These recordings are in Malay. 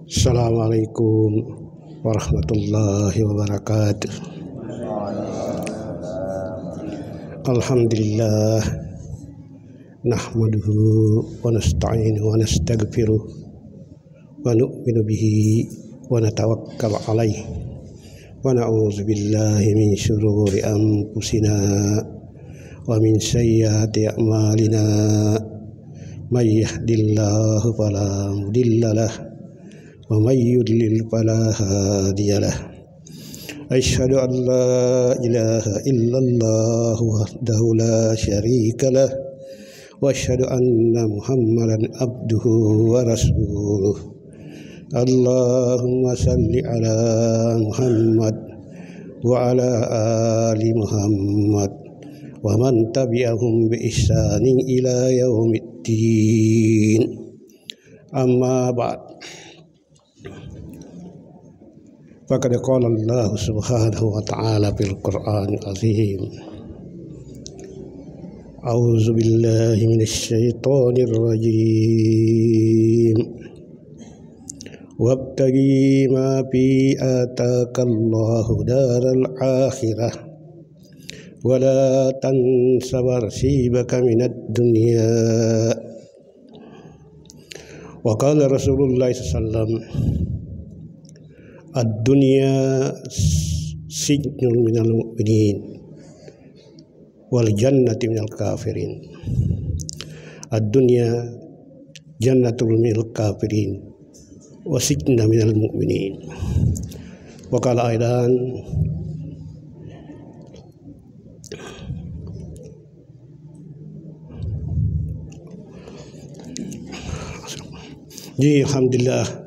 Assalamualaikum warahmatullahi wabarakatuh. Alhamdulillah, nahmaduhu wa nasta'inuhu wa nastaghfiruh wa nu'minu bihi wa natawakkalu alaihi wa na'udzu billahi min syururi anfusina wa min sayyiati a'malina. May yahdihillahu fala mudilla lahu wa may yudlil fala hadiya lahu. Asyhadu an la ilaha illallah wahdahu la syarika lah wa asyhadu anna Muhammadan abduhu wa rasuluh. Allahumma salli ala Muhammad wa ala ali Muhammad wa man tabi'ahum bi ihsanin ila yaumiddin. Amma ba'd. Faqad qala Allah subhanahu wa ta'ala fil Qur'anil azim. A'udzu billahi minasy syaithanir rajim. Wabtaghi ma fi atakallahu daral akhirah wa la tansa nasibaka minad dunya. Wa qala Rasulullah sallallahu alaihi wasallam, ad-dunya sijnun minal mu'minin wal jannati minal kafirin. Ad-dunya jannatul minal kafirin wa sijnun minal mu'minin. Wa qala aidan ji alhamdulillah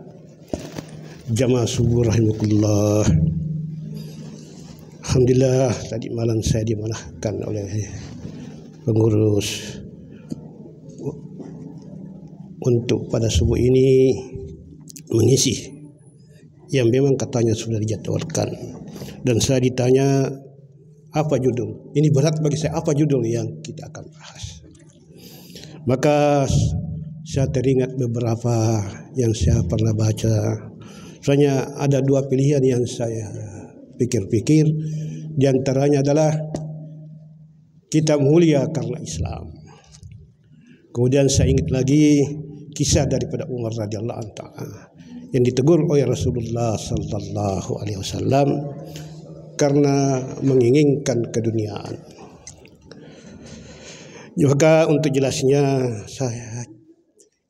jamaah subuh rahimakumullah. Alhamdulillah tadi malam saya dimanahkan oleh pengurus untuk pada subuh ini mengisi yang memang katanya sudah dijadwalkan, dan saya ditanya apa judul ini, berat bagi saya apa judul yang kita akan bahas. Maka saya teringat beberapa yang saya pernah baca. Soalnya ada dua pilihan yang saya pikir-pikir. Di antaranya adalah kita mulia karena Islam. Kemudian saya ingat lagi kisah daripada Umar radhiyallahu anhu yang ditegur oleh Rasulullah sallallahu alaihi wasallam karena menginginkan keduniaan. Juga untuk jelasnya saya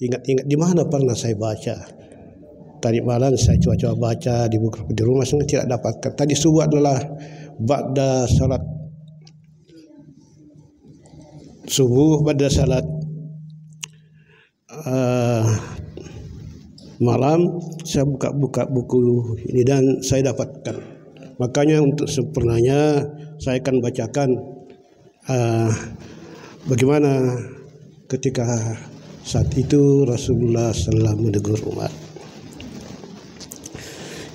ingat-ingat di mana pernah saya baca. Tadi malam saya coba baca di buku di rumah, saya tidak dapatkan. Tadi subuh adalah ba'da salat subuh, ba'da salat malam saya buka buku ini dan saya dapatkan. Makanya untuk sempurnanya saya akan bacakan bagaimana ketika saat itu Rasulullah SAW menegur Umar.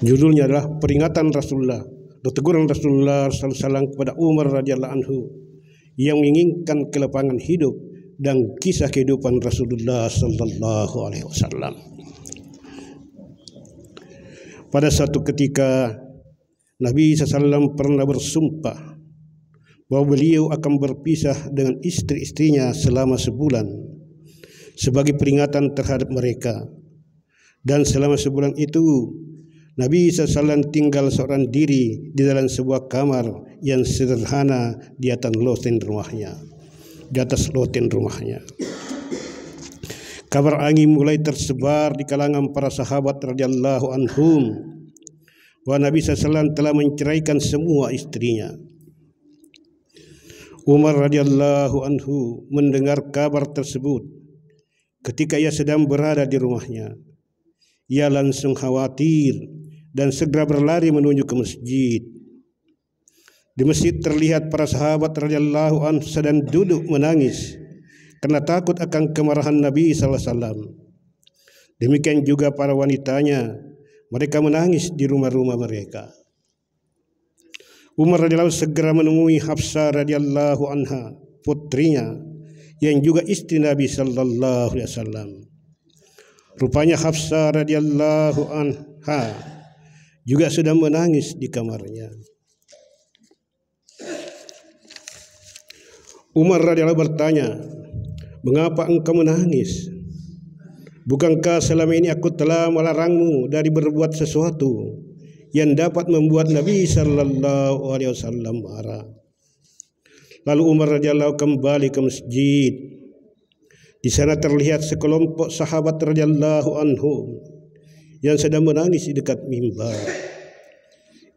Judulnya adalah peringatan Rasulullah, teguran Rasulullah SAW kepada Umar radhiyallahu anhu yang menginginkan kelapangan hidup dan kisah kehidupan Rasulullah sallallahu alaihi wasallam. Pada suatu ketika Nabi SAW pernah bersumpah bahwa beliau akan berpisah dengan istri-istrinya selama sebulan sebagai peringatan terhadap mereka. Dan selama sebulan itu Nabi SAW tinggal seorang diri di dalam sebuah kamar yang sederhana di atas loten rumahnya. Kabar angin mulai tersebar di kalangan para sahabat radhiyallahu anhum bahwa Nabi SAW telah menceraikan semua istrinya. Umar radhiyallahu anhu mendengar kabar tersebut ketika ia sedang berada di rumahnya. Ia langsung khawatir dan segera berlari menuju ke masjid. Di masjid terlihat para sahabat radhiyallahu anhu sedang duduk menangis karena takut akan kemarahan Nabi SAW. Demikian juga para wanitanya, mereka menangis di rumah-rumah mereka. Umar radhiyallahu segera menemui Hafsah radhiyallahu anha, putrinya, yang juga istri Nabi sallallahu alaihi wasallam. Rupanya Hafsah radhiyallahu anha juga sedang menangis di kamarnya. Umar radhiyallahu bertanya, "Mengapa engkau menangis? Bukankah selama ini aku telah melarangmu dari berbuat sesuatu yang dapat membuat Nabi sallallahu alaihi wasallam marah?" Lalu Umar radhiyallahu kembali ke masjid. Di sana terlihat sekelompok sahabat radhiyallahu anhum yang sedang menangis di dekat mimbar.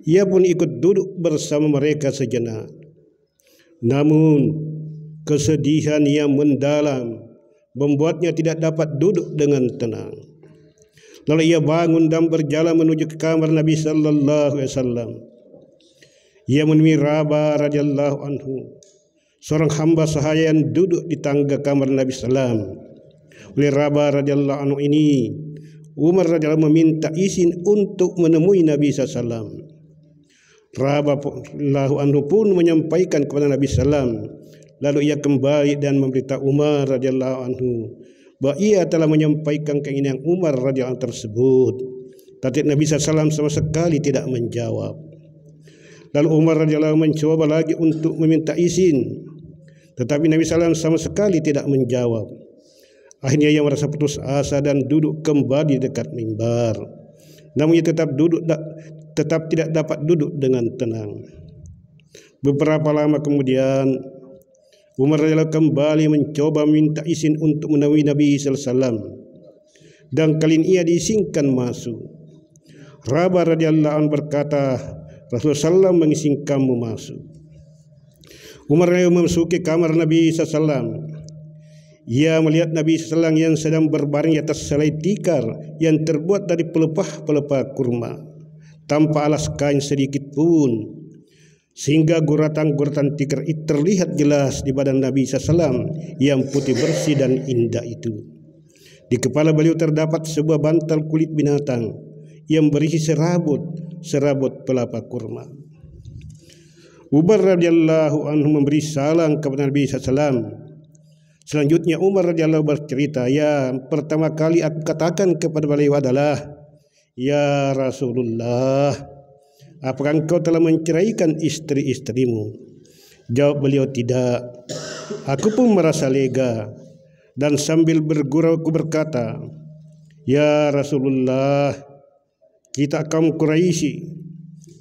Ia pun ikut duduk bersama mereka sejenak. Namun kesedihan yang mendalam membuatnya tidak dapat duduk dengan tenang. Lalu ia bangun dan berjalan menuju ke kamar Nabi sallallahu alaihi wasallam. Ia menemui Rabah radhiyallahu anhu, seorang hamba sahaya yang duduk di tangga kamar Nabi sallam. Oleh Rabah radhiyallahu anhu ini, Umar radhiyallahu meminta izin untuk menemui Nabi sallam. Rabah radhiyallahu anhu pun menyampaikan kepada Nabi sallam. Lalu ia kembali dan memberitahu Umar radhiyallahu anhu bahwa ia telah menyampaikan keinginan Umar radhiyallahu anhu tersebut. Tapi Nabi SAW sama sekali tidak menjawab. Lalu Umar radhiyallahu anhu mencoba lagi untuk meminta izin, tetapi Nabi SAW sama sekali tidak menjawab. Akhirnya ia merasa putus asa dan duduk kembali dekat mimbar. Namun ia tetap tidak dapat duduk dengan tenang. Beberapa lama kemudian Umar radhiyallahu kembali mencoba minta izin untuk menemui Nabi sallallahu alaihi wasallam, dan kali ini ia diizinkan masuk. Rabah radhiyallahu anhu berkata, "Rasulullah SAW mengizinkanmu masuk." Umar radhiyallahu memasuki kamar Nabi sallallahu alaihi wasallam. Ia melihat Nabi sallallahu alaihi wasallam yang sedang berbaring di atas selai tikar yang terbuat dari pelepah-pelepah kurma, tanpa alas kain sedikit pun, sehingga guratan-guratan tikar itu terlihat jelas di badan Nabi SAW yang putih bersih dan indah itu. Di kepala beliau terdapat sebuah bantal kulit binatang yang berisi serabut pelapa kurma. Umar radhiyallahu anhu memberi salam kepada Nabi SAW. Selanjutnya Umar radhiyallahu bercerita, "Ya, pertama kali aku katakan kepada beliau adalah, 'Ya Rasulullah, apakah engkau telah menceraikan istri-istrimu?' Jawab beliau, 'Tidak.' Aku pun merasa lega dan sambil bergurau aku berkata, 'Ya Rasulullah, kita kaum Quraisy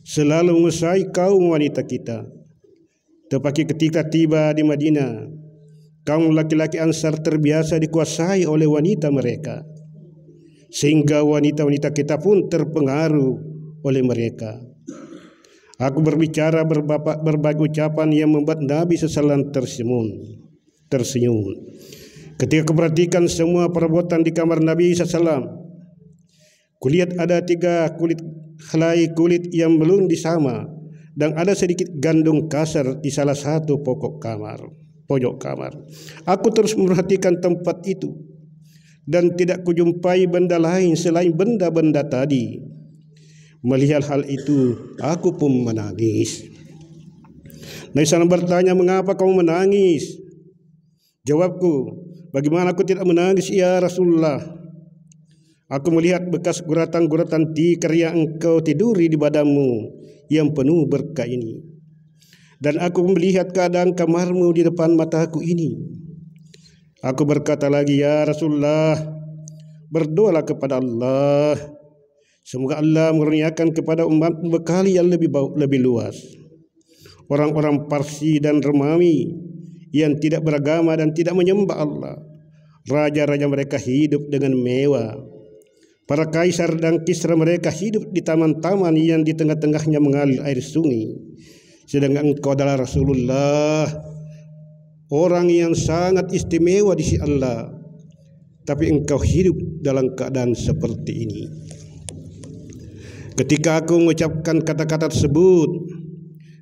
selalu menguasai kaum wanita kita. Tetapi ketika tiba di Madinah, kaum laki-laki Ansar terbiasa dikuasai oleh wanita mereka, sehingga wanita-wanita kita pun terpengaruh oleh mereka.' Aku berbicara berbagai ucapan yang membuat Nabi SAW tersenyum. Ketika kuperhatikan semua perbuatan di kamar Nabi SAW, kulihat ada 3 helai kulit yang belum disama, dan ada sedikit gandum kasar di salah satu pojok kamar. Aku terus memperhatikan tempat itu dan tidak kujumpai benda lain selain benda-benda tadi. Melihat hal itu, aku pun menangis." Nabi SAW bertanya, "Mengapa kamu menangis?" Jawabku, "Bagaimana aku tidak menangis, ya Rasulullah? Aku melihat bekas guratan-guratan tikar yang engkau tiduri di badanmu yang penuh berkah ini. Dan aku melihat keadaan kamarmu di depan mataku ini. Aku berkata lagi, ya Rasulullah, berdoalah kepada Allah. Semoga Allah menurunkan kepada umatmu bekal yang lebih luas. Orang-orang Parsi dan Romawi yang tidak beragama dan tidak menyembah Allah. Raja-raja mereka hidup dengan mewah. Para kaisar dan kisra mereka hidup di taman-taman yang di tengah-tengahnya mengalir air sungai. Sedangkan engkau adalah Rasulullah, orang yang sangat istimewa di sisi Allah. Tapi engkau hidup dalam keadaan seperti ini." Ketika aku mengucapkan kata-kata tersebut,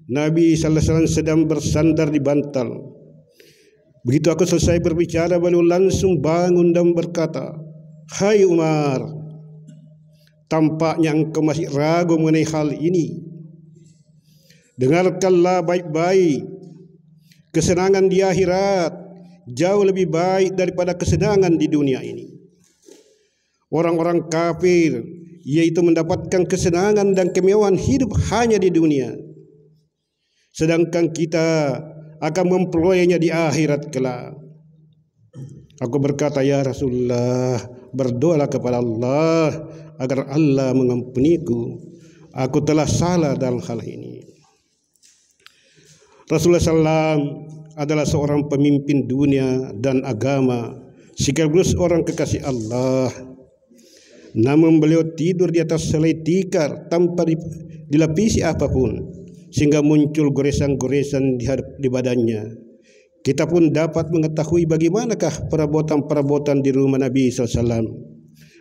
Nabi sallallahu alaihi wasallam sedang bersandar di bantal. Begitu aku selesai berbicara, beliau langsung bangun dan berkata, "Hai Umar, tampaknya engkau masih ragu mengenai hal ini. Dengarkanlah baik-baik. Kesenangan di akhirat jauh lebih baik daripada kesenangan di dunia ini. orang-orang kafir, yaitu mendapatkan kesenangan dan kemewahan hidup hanya di dunia, sedangkan kita akan memperolehnya di akhirat kelak. Aku berkata, ya Rasulullah, berdoalah kepada Allah agar Allah mengampuniku. Aku telah salah dalam hal ini. Rasulullah SAW adalah seorang pemimpin dunia dan agama, sekaligus orang kekasih Allah. Namun beliau tidur di atas selai tikar tanpa dilapisi apapun, sehingga muncul goresan-goresan di badannya. Kita pun dapat mengetahui bagaimanakah perabotan-perabotan di rumah Nabi SAW.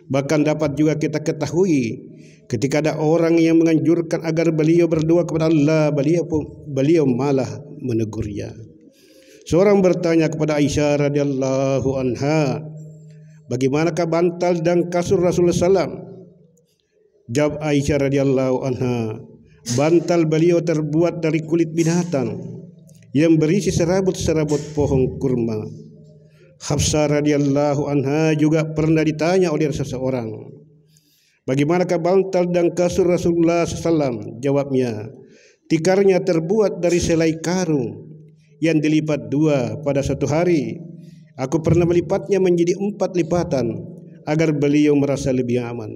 Bahkan dapat juga kita ketahui ketika ada orang yang menganjurkan agar beliau berdoa kepada Allah, beliau malah menegurnya. Seorang bertanya kepada Aisyah radhiyallahu anha, bagaimanakah bantal dan kasur Rasulullah SAW? Jawab Aisyah radhiyallahu anha, bantal beliau terbuat dari kulit binatang yang berisi serabut-serabut pohon kurma. Hafsah radhiyallahu anha juga pernah ditanya oleh seseorang, bagaimanakah bantal dan kasur Rasulullah SAW? Jawabnya, tikarnya terbuat dari selai karung yang dilipat dua pada satu hari. Aku pernah melipatnya menjadi 4 lipatan agar beliau merasa lebih aman.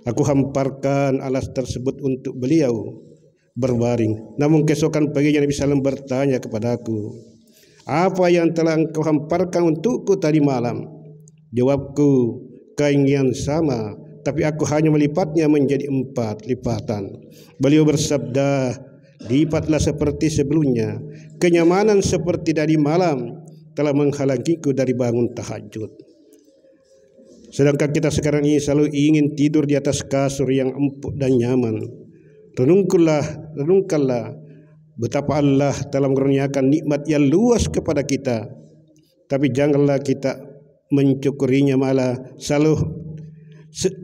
Aku hamparkan alas tersebut untuk beliau berbaring. Namun keesokan paginya Nabi SAW bertanya kepadaku, apa yang telah engkau hamparkan untukku tadi malam? Jawabku, kain yang sama, tapi aku hanya melipatnya menjadi 4 lipatan. Beliau bersabda, lipatlah seperti sebelumnya. Kenyamanan seperti tadi malam telah menghalangiku dari bangun tahajud. Sedangkan kita sekarang ini selalu ingin tidur di atas kasur yang empuk dan nyaman. Renungkanlah betapa Allah telah mengaruniakan nikmat yang luas kepada kita, tapi janganlah kita mencukurinya,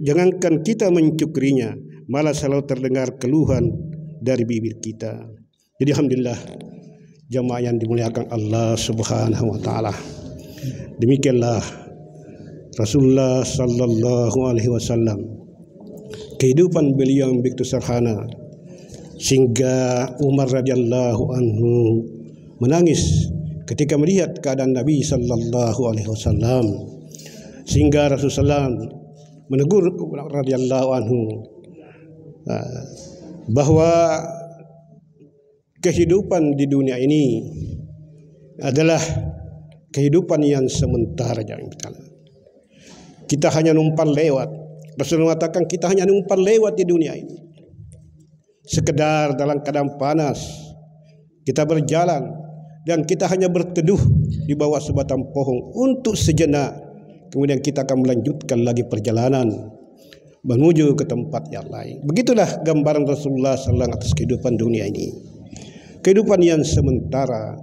jangankan kita mencukurinya, malah selalu terdengar keluhan dari bibir kita. Jadi alhamdulillah jamaah yang dimuliakan Allah Subhanahu wa taala. Demikianlah Rasulullah sallallahu alaihi wasallam, kehidupan beliau yang begitu sederhana sehingga Umar radhiyallahu anhu menangis ketika melihat keadaan Nabi sallallahu alaihi wasallam, sehingga Rasulullah menegur radhiyallahu anhu bahwa kehidupan di dunia ini adalah kehidupan yang sementara. Kita hanya numpang lewat. Rasulullah mengatakan kita hanya numpang lewat di dunia ini, sekedar dalam keadaan panas kita berjalan dan kita hanya berteduh di bawah sebatang pohon untuk sejenak, kemudian kita akan melanjutkan lagi perjalanan menuju ke tempat yang lain. Begitulah gambaran Rasulullah SAW atas kehidupan dunia ini, kehidupan yang sementara,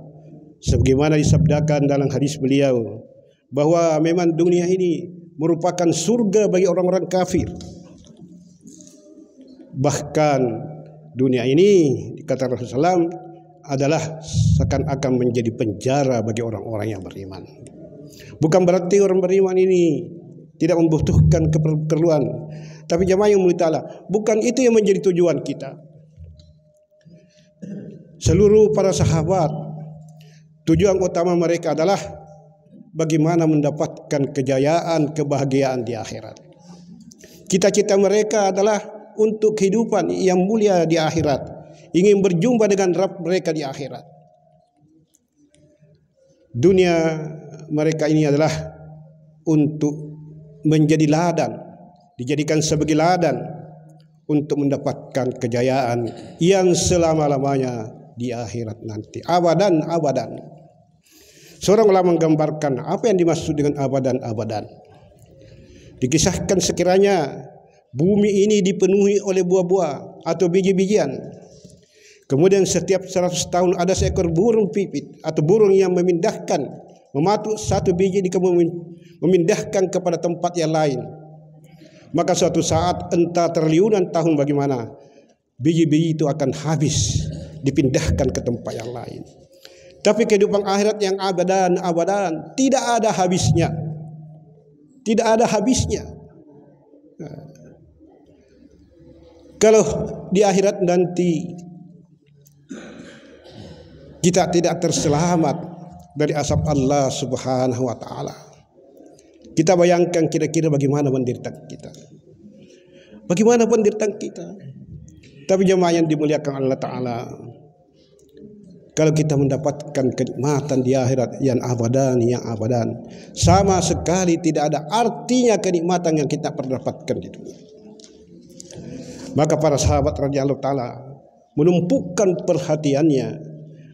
sebagaimana disabdakan dalam hadis beliau bahwa memang dunia ini merupakan surga bagi orang-orang kafir. Bahkan dunia ini, kata Rasulullah SAW, adalah seakan-akan menjadi penjara bagi orang-orang yang beriman. Bukan berarti orang beriman ini tidak membutuhkan keperluan, tapi jamaah yang mulia ta'ala, bukan itu yang menjadi tujuan kita. Seluruh para sahabat, tujuan utama mereka adalah bagaimana mendapatkan kejayaan, kebahagiaan di akhirat. Cita-cita mereka adalah untuk kehidupan yang mulia di akhirat, ingin berjumpa dengan Rabb mereka di akhirat. Dunia mereka ini adalah untuk menjadi ladan, dijadikan sebagai ladan untuk mendapatkan kejayaan yang selama-lamanya di akhirat nanti, abadan. Seorang ulama menggambarkan apa yang dimaksud dengan abadan. Dikisahkan sekiranya bumi ini dipenuhi oleh buah-buah atau biji-bijian, kemudian setiap 100 tahun ada seekor burung pipit atau burung yang mematuk satu biji memindahkan kepada tempat yang lain. Maka suatu saat entah triliunan tahun bagaimana biji-biji itu akan habis, dipindahkan ke tempat yang lain. Tapi kehidupan akhirat yang abadan tidak ada habisnya. Tidak ada habisnya. Kalau di akhirat nanti kita tidak terselamat dari azab Allah Subhanahu wa taala, kita bayangkan kira-kira bagaimana penderitaan kita. Bagaimana penderitaan kita. Tapi jemaah yang dimuliakan Allah taala, kalau kita mendapatkan kenikmatan di akhirat yang abadan, sama sekali tidak ada artinya kenikmatan yang kita pernah dapatkan di dunia. Maka para sahabat radhiyallahu taala menumpukan perhatiannya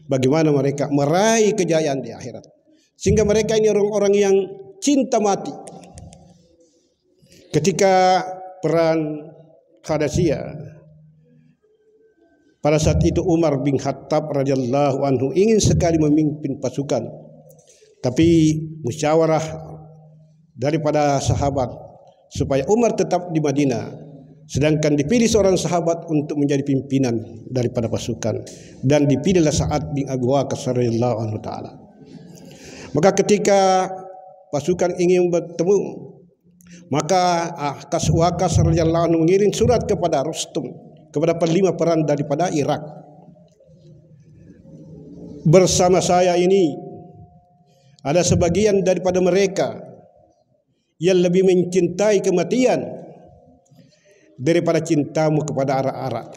bagaimana mereka meraih kejayaan di akhirat. Sehingga mereka ini orang-orang yang cinta mati. Ketika perang Qadasiyah, pada saat itu Umar bin Khattab radhiyallahu anhu ingin sekali memimpin pasukan, tapi musyawarah daripada sahabat supaya Umar tetap di Madinah, sedangkan dipilih seorang sahabat untuk menjadi pimpinan daripada pasukan, dan dipilihlah Sa'ad bin Abi Waqqas radhiyallahu anhu taala. Maka ketika pasukan ingin bertemu, maka Waqqas radhiyallahu anhu mengirim surat kepada Rustum, kepada panglima perang daripada Irak. Bersama saya ini ada sebagian daripada mereka yang lebih mencintai kematian daripada cintamu kepada arak-arak.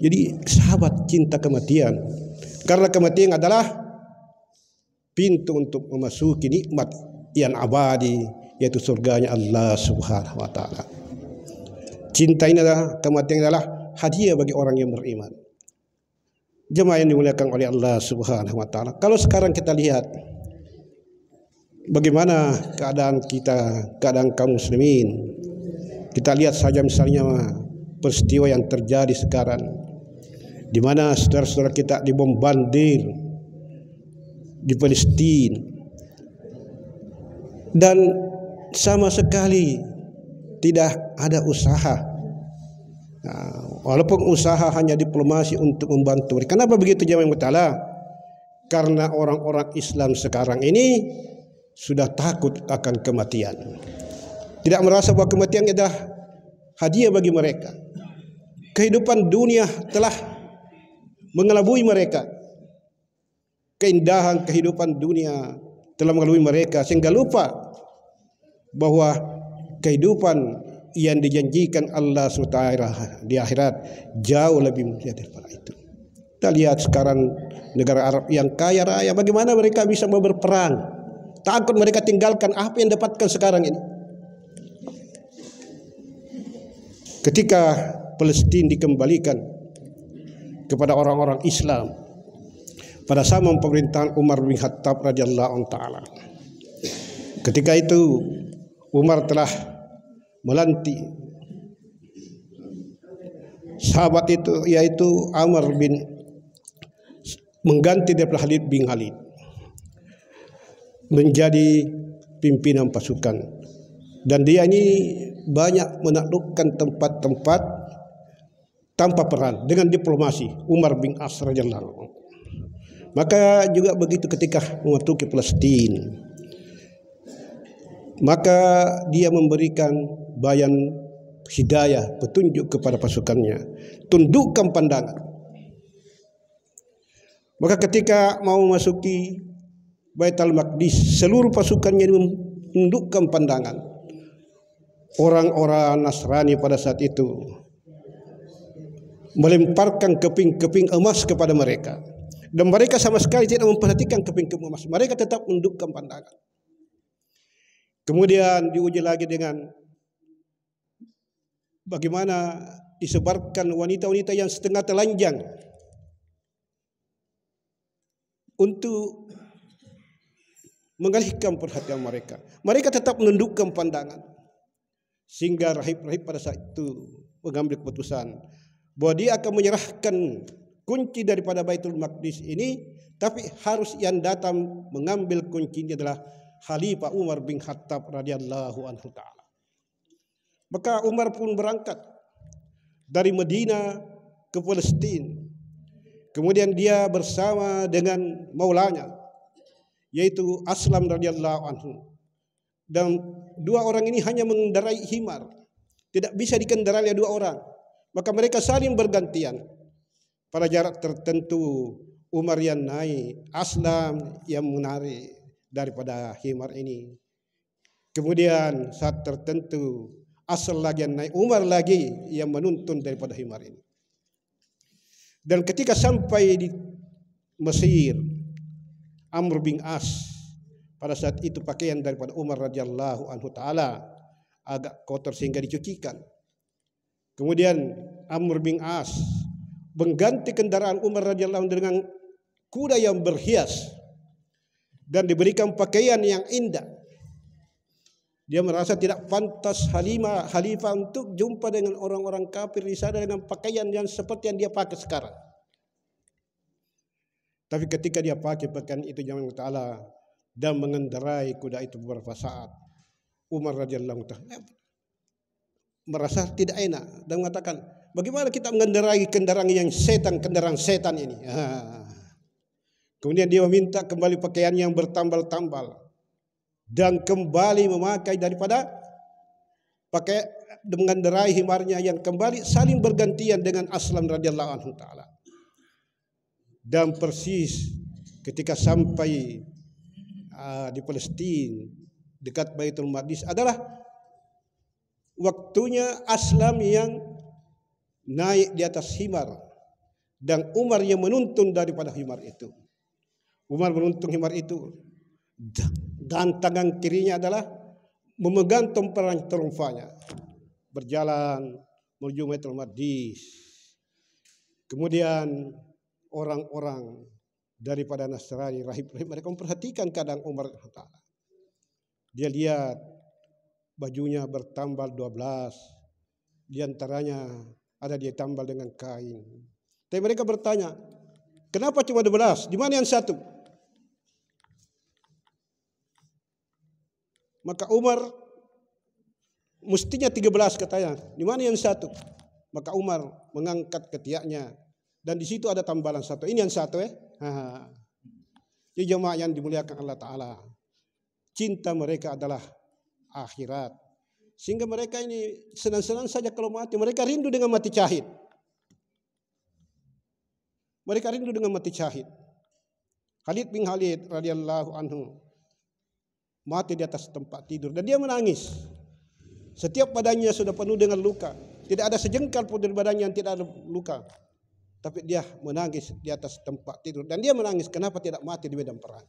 Jadi sahabat cinta kematian, karena kematian adalah pintu untuk memasuki nikmat yang abadi, yaitu surganya Allah Subhanahu wa taala. Cinta ini adalah, kematian adalah hadiah bagi orang yang beriman. Jemaah yang dimuliakan oleh Allah Subhanahu wa taala, kalau sekarang kita lihat bagaimana keadaan kita, keadaan kaum muslimin, kita lihat saja misalnya peristiwa yang terjadi sekarang, di mana saudara-saudara kita dibombardir di Palestina, dan sama sekali tidak ada usaha. Walaupun usaha hanya diplomasi untuk membantu mereka. Kenapa begitu jemaah yang bertala? Karena orang-orang Islam sekarang ini sudah takut akan kematian. Tidak merasa bahwa kematian adalah hadiah bagi mereka. Kehidupan dunia telah mengelabui mereka. Keindahan kehidupan dunia telah mengelabui mereka, sehingga lupa bahwa kehidupan yang dijanjikan Allah SWT di akhirat jauh lebih mulia daripada itu. Kita lihat sekarang negara Arab yang kaya raya, bagaimana mereka bisa mau berperang. Takut mereka tinggalkan apa yang dapatkan sekarang ini. Ketika Palestina dikembalikan kepada orang-orang Islam pada zaman pemerintahan Umar bin Khattab radhiyallahu taala, ketika itu Umar telah melantik sahabat itu, yaitu Amr bin, mengganti daripada Khalid bin Khalid menjadi pimpinan pasukan, dan dia ini banyak menaklukkan tempat-tempat tanpa perang dengan diplomasi. Umar bin As radhiyallahu anhu. Maka juga begitu ketika memasuki Palestina, maka dia memberikan bayan hidayah, petunjuk kepada pasukannya, tundukkan pandangan. Maka ketika mau memasuki Baitul Maqdis, seluruh pasukannya menundukkan pandangan. Orang-orang Nasrani pada saat itu melemparkan keping-keping emas kepada mereka, dan mereka sama sekali tidak memperhatikan keping-keping emas. Mereka tetap menundukkan pandangan. Kemudian diuji lagi dengan bagaimana disebarkan wanita-wanita yang setengah telanjang untuk mengalihkan perhatian mereka. Mereka tetap menundukkan pandangan, sehingga rahib-rahib pada saat itu mengambil keputusan bahwa dia akan menyerahkan kunci daripada Baitul Maqdis ini, tapi harus yang datang mengambil kunci ini adalah Khalifah Umar bin Khattab radhiyallahu anhu ta'ala. Maka Umar pun berangkat dari Madinah ke Palestina. Kemudian dia bersama dengan maulanya, yaitu Aslam radhiyallahu anhu. Dan dua orang ini hanya mengendarai himar. tidak bisa dikendarai oleh dua orang. Maka mereka saling bergantian. Pada jarak tertentu Umar yang naik, Aslam yang menarik daripada himar ini. Kemudian saat tertentu Asal lagi yang naik, Umar lagi yang menuntun daripada himar ini. Dan ketika sampai di Mesir, Amr bin As, pada saat itu pakaian daripada Umar radhiyallahu anhu taala agak kotor sehingga dicucikan. Kemudian Amr bin As mengganti kendaraan Umar radhiyallahu anhu dengan kuda yang berhias dan diberikan pakaian yang indah. Dia merasa tidak pantas khalifah untuk jumpa dengan orang-orang kafir di sana dengan pakaian yang seperti yang dia pakai sekarang. Tapi ketika dia pakai pakaian itu jamaah ta'ala dan mengendarai kuda itu beberapa saat, Umar radhiyallahu anhu merasa tidak enak dan mengatakan, bagaimana kita mengendarai kendaraan setan ini? Kemudian dia meminta kembali pakaian yang bertambal-tambal dan kembali memakai daripada pakai mengendarai himarnya yang kembali saling bergantian dengan Aslam radhiyallahu anhu taala. Dan persis ketika sampai di Palestina dekat Baitul Maqdis adalah waktunya Aslam yang naik di atas himar dan Umar yang menuntun daripada himar itu. Umar menuntun himar itu dan tangan kirinya adalah memegang tumpuan terumpanya berjalan menuju Baitul Maqdis. Kemudian orang-orang daripada Nasrani rahib-rahib mereka memperhatikan keadaan Umar Taala. Dia lihat bajunya bertambal 12, di antaranya ada dia tambal dengan kain. Tapi mereka bertanya, kenapa cuma 12? Di mana yang satu? Maka Umar mestinya 13 katanya. Di mana yang satu? Maka Umar mengangkat ketiaknya dan di situ ada tambalan satu. Ini yang satu Jadi jemaah yang dimuliakan Allah Ta'ala, cinta mereka adalah akhirat. Sehingga mereka ini senang-senang saja kalau mati. Mereka rindu dengan mati syahid. Mereka rindu dengan mati syahid. Khalid bin Khalid radhiyallahu anhu mati di atas tempat tidur dan dia menangis. Setiap badannya sudah penuh dengan luka. Tidak ada sejengkal pun dari badannya yang tidak ada luka. Tapi dia menangis di atas tempat tidur. Dan dia menangis kenapa tidak mati di medan perang.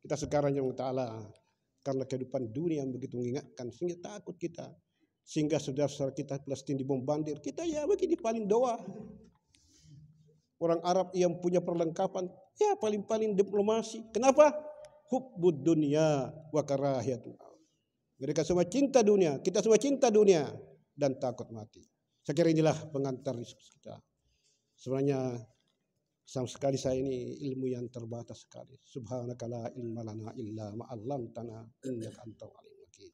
Kita sekarang yang ta'ala, karena kehidupan dunia yang begitu mengingatkan, sehingga takut kita. Sehingga saudara-saudara kita Palestina dibombardir. Kita ya begini paling doa. Orang Arab yang punya perlengkapan, ya paling-paling diplomasi. Kenapa? Hubbud dunia wa karahiyatul maut. Mereka semua cinta dunia, kita semua cinta dunia dan takut mati. Saya kira inilah pengantar diskusi kita. Sebenarnya sama sekali saya ini ilmu yang terbatas sekali. Subhanaka la ilma lana illa ma 'allamtana innaka antal alim hakim.